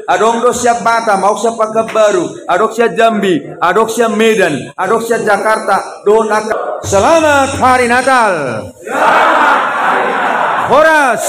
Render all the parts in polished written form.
Adong siap Batam, Adok siap Pekanbaru, Adok siap Jambi, Adok siap Medan, Adok siap Jakarta. Selamat Hari Natal. Selamat Hari Natal. Horas.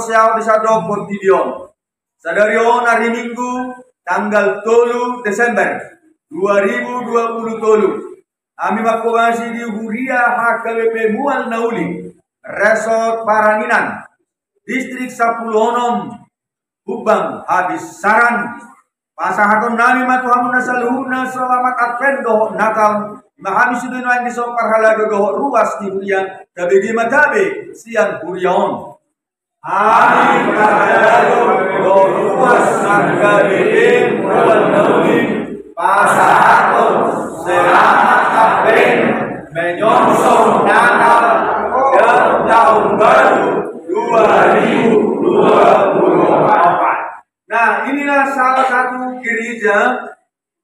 Di Sadok Portidion. Sadarion hari Minggu tanggal 3 Desember 2023. Kami makobasi di Huria HKBP Mual Nauli, Resort Paranginan, Distrik 10 Hubang habis saran. Pasahaton nami matuhamuna saluhuna selamat Advent doho Natal. Mahami sudunain di sopar halado doho ruas di Huria. Tabegi matabe siang Huriaon. Amin kadalo doruas HKBP Mual Nauli pasahaton selamat Advent menyongsong Natal dan tahun baru 2024. Nah, inilah salah satu gereja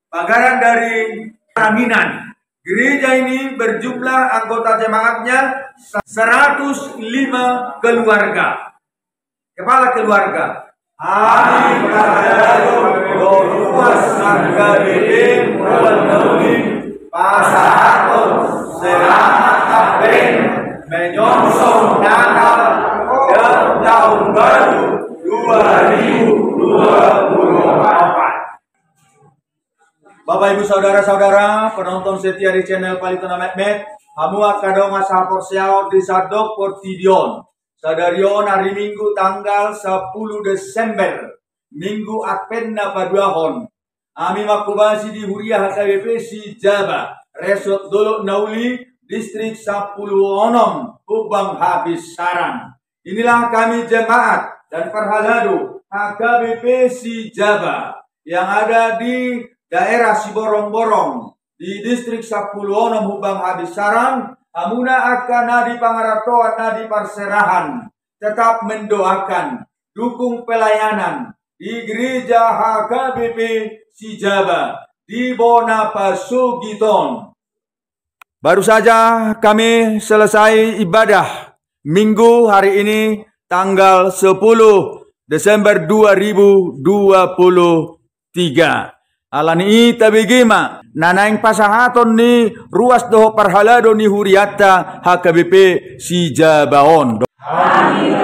Bagaran dari Paranginan. Gereja ini berjumlah anggota jemaatnya 105 keluarga. Kepala keluarga. Amin kadalo doruas HKBP Mual Nauli pasahaton selamat Advent menyongsong Natal dan tahun baru 2024. Bapak Ibu saudara-saudara penonton setia di channel Palitona Mehmet, hamua kadonga sapor siao di Sadok Portidion. Sadarion hari Minggu tanggal 10 Desember, Minggu Advent na paduahon. Ami makubasi di Huria HKBP si Jaba, Resort Dolok Nauli, Distrik 10 Hubang habis saran. Inilah kami jemaat dan perhalado HKBP si Jaba yang ada di daerah Siborong-Borong di Distrik 10 Hubang habis saran. Amuna akan nadi pangaratoan nadi perserahan tetap mendoakan dukung pelayanan di gereja HKBP Sijaba di Bonapasugiton. Baru saja kami selesai ibadah Minggu hari ini tanggal 10 Desember 2023. Alani tabigima nanaing pasahaton ni ruas doho parhalado ni Huriata HKBP Sijabaon. Amin.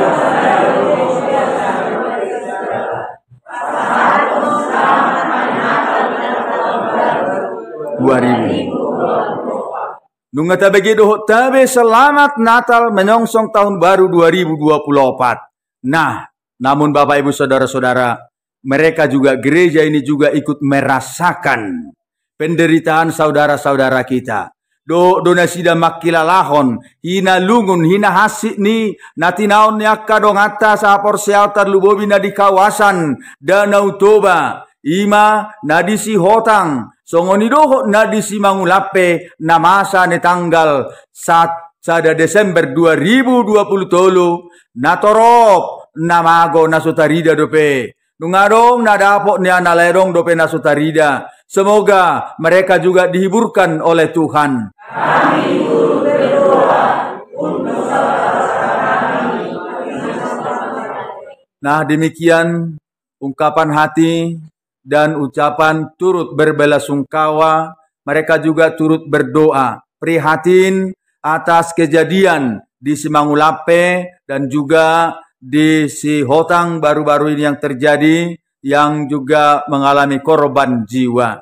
Nunga tabagi doho tabe selamat Natal menyongsong tahun baru 2024. Nah, namun Bapak Ibu saudara-saudara, mereka juga gereja ini juga ikut merasakan penderitaan saudara-saudara kita. donasi da makilalahon hina lungun hina hasik ni natinaon yakka dong atas apor shelter lubobi na di kawasan Danau Toba ima nadisi hotang songoni doho nadisi mangulape namasa ne tanggal sada Desember 2023 natorop namago nasutarida dope nungadong nadapok ni analedong dope nasutarida. Semoga mereka juga dihiburkan oleh Tuhan. Kami turut berdoa untuk saudara-saudara kami. Nah, demikian ungkapan hati dan ucapan turut berbelasungkawa. Mereka juga turut berdoa prihatin atas kejadian di Simangulape dan juga di Sihotang baru-baru ini yang terjadi, yang juga mengalami korban jiwa.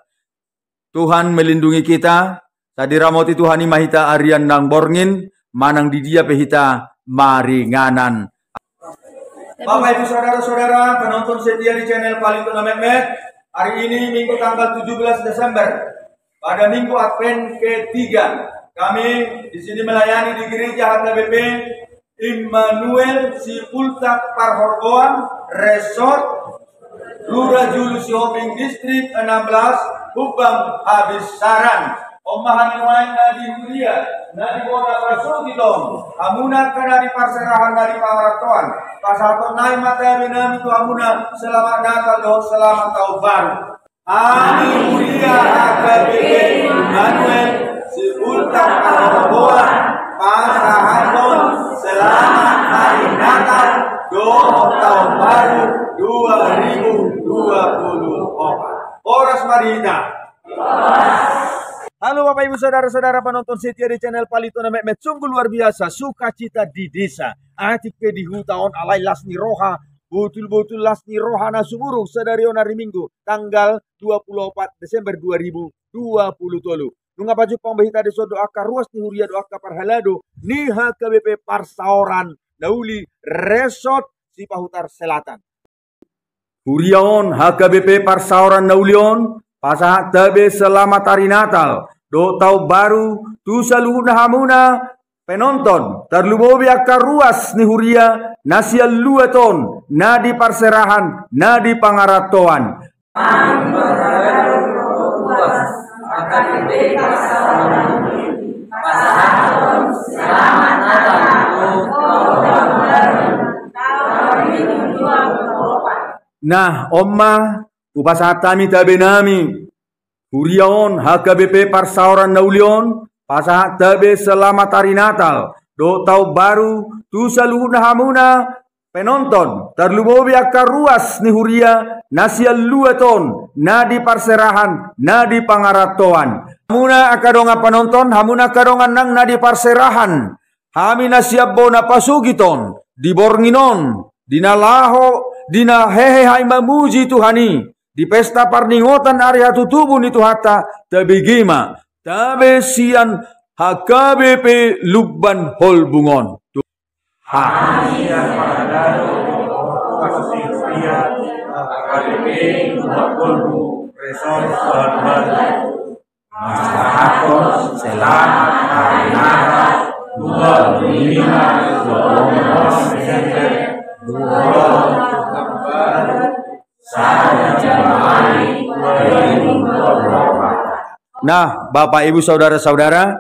Tuhan melindungi kita. Tadi ramoti Tuhan mahita Arian nang borngin, manang di dia pehita maringanan. Bapak Ibu saudara-saudara penonton setia di channel Palitono Mehmet, hari ini Minggu tanggal 17 Desember, pada Minggu Advent ketiga, kami di sini melayani di gereja HKBP Immanuel Sipultak Parhorgoan Resort Lurah Julu Sihobing Distrik 16 Hubang Habis Saran Omahan Iwain Nadi Huria Nadi Bona Rasukitong Amuna Kanadi Parserahan Nadi Pangaratoan Pasato Nai Mata Binami Tu Amuna Selamat Natal doh Selamat Tahun Baru Ami Huria HKBP Manuel Sipultak Parhorgoan Pasahaton Selamat Hari Natal doh Tahun Baru 2024. Horas Marita. Halo Bapak Ibu saudara-saudara penonton setia di channel Palitono Mehmet. Sungguh luar biasa sukacita di desa. Atik ke di hutaon alai lasni roha. Betul-betul lasni roha nasumurung sedari onari minggu tanggal 24 Desember 2020. Nunga baju pembahita di sodo akar ruas ni huria do akar parhalado ni HKBP Parsaoran Nauli Resort Sipahutar Selatan. Huriaon HKBP Parsaoran Naulion pasahat tabe selamat hari Natal do tau baru tu saluhuna hamuna penonton terlubobi akar ruas ni huria nasial luaton nadi parserahan nadi pangaratoan HKBP Parsaoran pasahat selamat Natal Nah, Omma, upasatami tabe nami, Huriaon HKBP Parsaoran Naulion, pasahat tabe selamat hari Natal, do tau baru, tu saluhuna hamuna, penonton, terlubobi akar ruas ni huria, nasial luaton, nadi parserahan, nadi pangaratoan. Hamuna akadonga penonton, hamuna akadonga nang nadi parserahan, hamina siap bona pasugiton, di bornginon, dinalaho, dina hehe hai mamuji Tuhani di pesta parningotan area tutubun itu hata tabigima tabe sian HKBP Lubban Holbungon HKBP Lubban Holbung Resort Masyarakat selamat hari Natal 25 Desember 2024. Nah, Bapak Ibu saudara-saudara,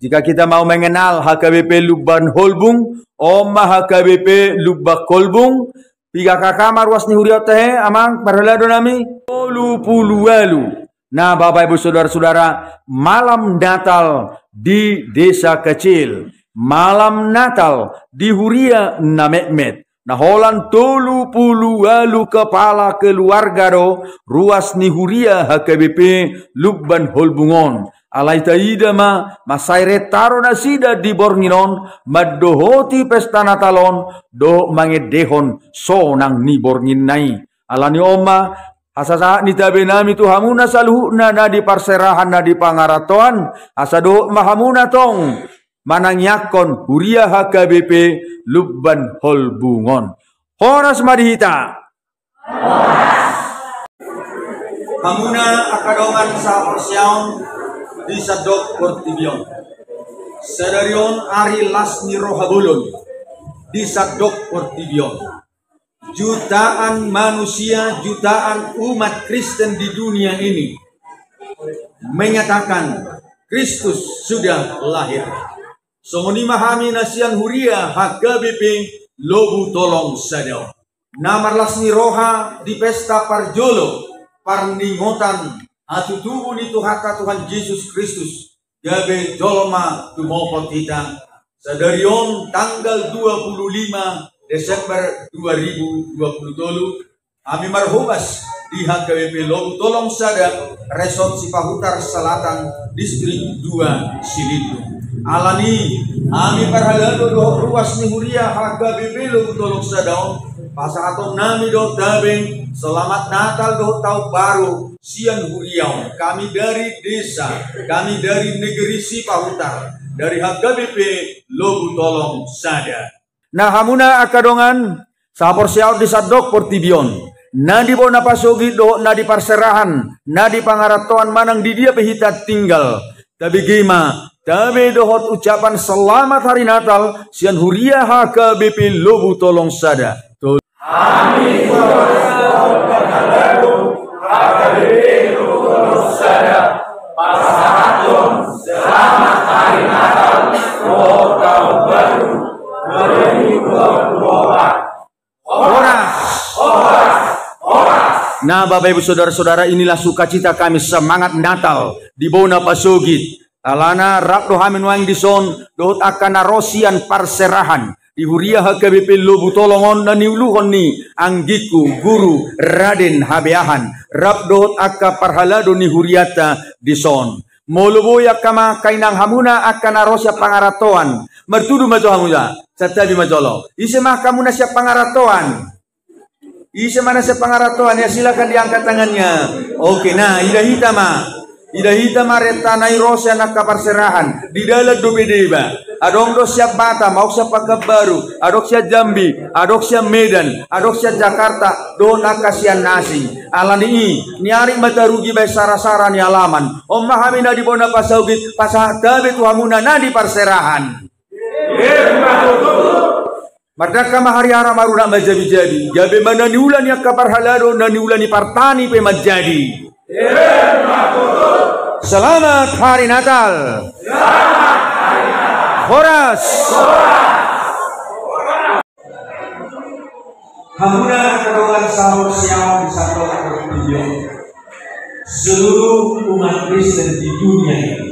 jika kita mau mengenal HKBP Lubban Holbung, Oma HKBP Lubban Holbung, piga kakamar wasni huriau teh amang parhalado nami puluwalu. Nah, Bapak Ibu saudara-saudara, malam Natal di desa kecil, malam Natal di Huria Namekmet. Nah, holan 30 walu kepala keluarga do ruas ni Huria HKBP Lubban Holbungon. Alai taida masaire taro nasida di bornginon madohoti pesta Natalon do mangedehon sonang ni borngin nai. Alani oma asasa ni tabe nami tu hamuna saluhna na di parserahan na di pangaratoan asado mahamuna tong manangyakon Huria HKBP Lubban Holbungon. Horas madihita. Horas. Hamuna akadongan sa persyaon disadok portibion. Sadarion Ari Lasni Rohabulun disadok portibion. Jutaan manusia, jutaan umat Kristen di dunia ini menyatakan Kristus sudah lahir. Songoni mahami nasian huria HKBP Lobu Tolong Sadao. Namar Lasni Roha di pesta Parjolo Parningotan atutubu ni Tuhata Tuhan Yesus Kristus gabe joloma tumopot kita sadarion tanggal 25 Desember 2020 kami marhumas di HKBP Lobu Tolong Sada Resort Sipahutar Selatan Distrik 2 Silitu alani kami parhalado do ruas ni huria HKBP Lobu Tolong Sada Pasa atau nami do tabeng selamat Natal do tahun baru sian huriau kami dari desa kami dari negeri Sipahutar dari HKBP Lobu Tolong Sada. Nah hamuna akadongan sapor siau disadok portibion nadi bona pasogi do nadi parserahan nadi pangaratoan manang di dia pehita tinggal tapi gima tabe dohot ucapan selamat hari Natal sian huria HKBP Lobu Tolong Sada. Amin. HKBP Lobu Tolong Sada Pasahaton selamat hari Natal tahun baru 2024. Nah Bapak Ibu Saudara-saudara inilah sukacita kami semangat Natal di Bona Pasogit alana rakdo hamin wang dison dohot akan narosian parserahan di huria HKBP Lobu Tolongon na niuluhon ni anggiku guru Raden Habeahan rap dohot akka parhalado ni huriata dison moluboya kama kainang hamuna akan narosya pangaratoan mertudu majo hamuna satabi majolo ise mah kamuna siap pangaratoan ise mana siap pangaratoan ya silakan diangkat tangannya. Oke nah Ida hita reta nairosya nak kaparserahan di dalam dobedeba adong do siap bata mau siap Pagab Baru adok siap Jambi adok siap Medan adok siap Jakarta do nakasian nasi alani niari mata rugi bay sara-sara ni alaman om mahamina di Bona Pasogit pasahatabe tuhamuna nadi parserahan mardaka mahariara maruna majabi-jabi gabe mana niulan ya kaparhalado na niulan ni partani pe majadi. Selamat Hari Natal. Selamat Hari Natal. Horas. Hamuna kedongan sahur siang di satu video. Seluruh umat Kristen di dunia ini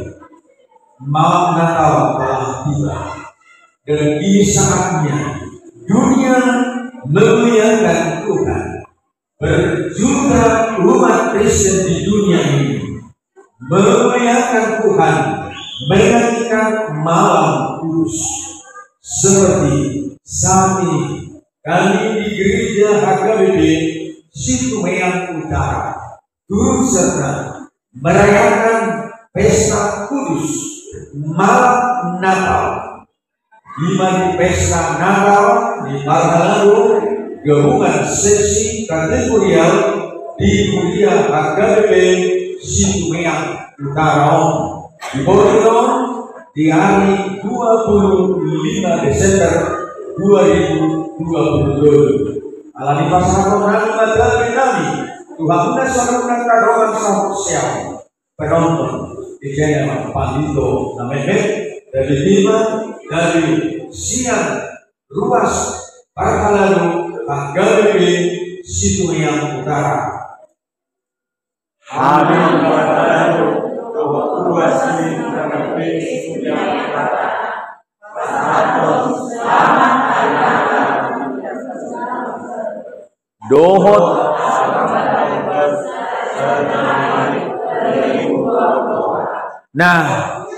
malam Natal telah tiba dan ini saatnya dunia memuliakan Tuhan. Berjuta umat Kristen di dunia ini memuliakan Tuhan, menyanyikan malam kudus seperti saat ini kami di gereja HKBP Situmeang Utara turut serta merayakan pesta kudus malam Natal. Di mana pesta Natal di Marhalado gabungan seksi kategorial di kuliah HKBP Situmeang Utara di Bordeaux di hari 25 Desember 2022. Alani pasangan nami madal nami Tuhan muda saruna kadoan sosial penonton di channel Pandito namanya dari lima dari siang ruas Parhalado HKBP Situmeang Utara. Amin. Parhalado ruas HKBP Situmeang Utara. Selamat Hari Natal. Dohot. Nah,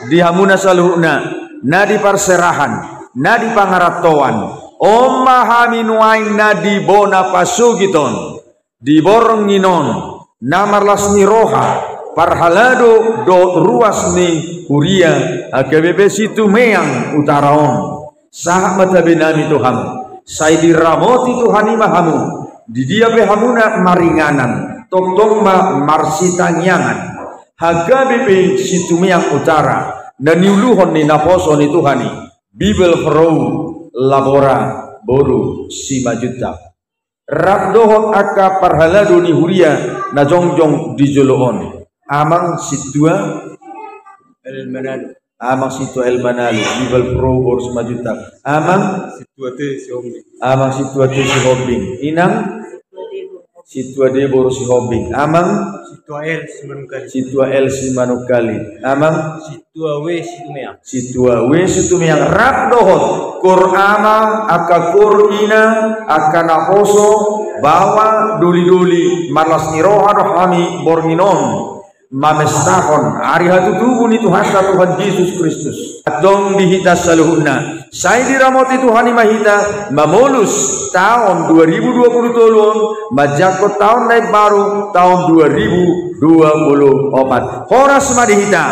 di hamuna saluhna, na di parserahan, na di pangaratoan, om mahami nuaing na di Bona Pasugiton, di Boronginon, namar Lasni Roha, Parhalado do ruas ni Huria, HKBP Situmeang Utaraon, sahabat nami Tuhan, saya diramoti Tuhani mahamu, di dia behamuna maringanan, tongtong ma marsitanyangan. Hagabibi situmiang utara na niuluhon ni naposo ni Tuhani Bibel Frau labora boru si majuta rabdohon aka parhalado ni huria na jongjong di joloon amang situa El Manalo. Amang situa El Manalo Bibel Frau boru si majuta amang situate si Hobing inang situa de boru si Hobing amang situa El si Manukali amang situa we situmiang rabdohon Qur'ama aka Qur'ina aka naposo bawa duli-duli malas niroha rohani borminon mamestahon hari hatutubun itu hasta Tuhan Yesus Kristus dong dihita saluhuna saya diramoti Tuhan mahita mamulus tahun 2020 majakot tahun naik baru tahun 2024 horas madihita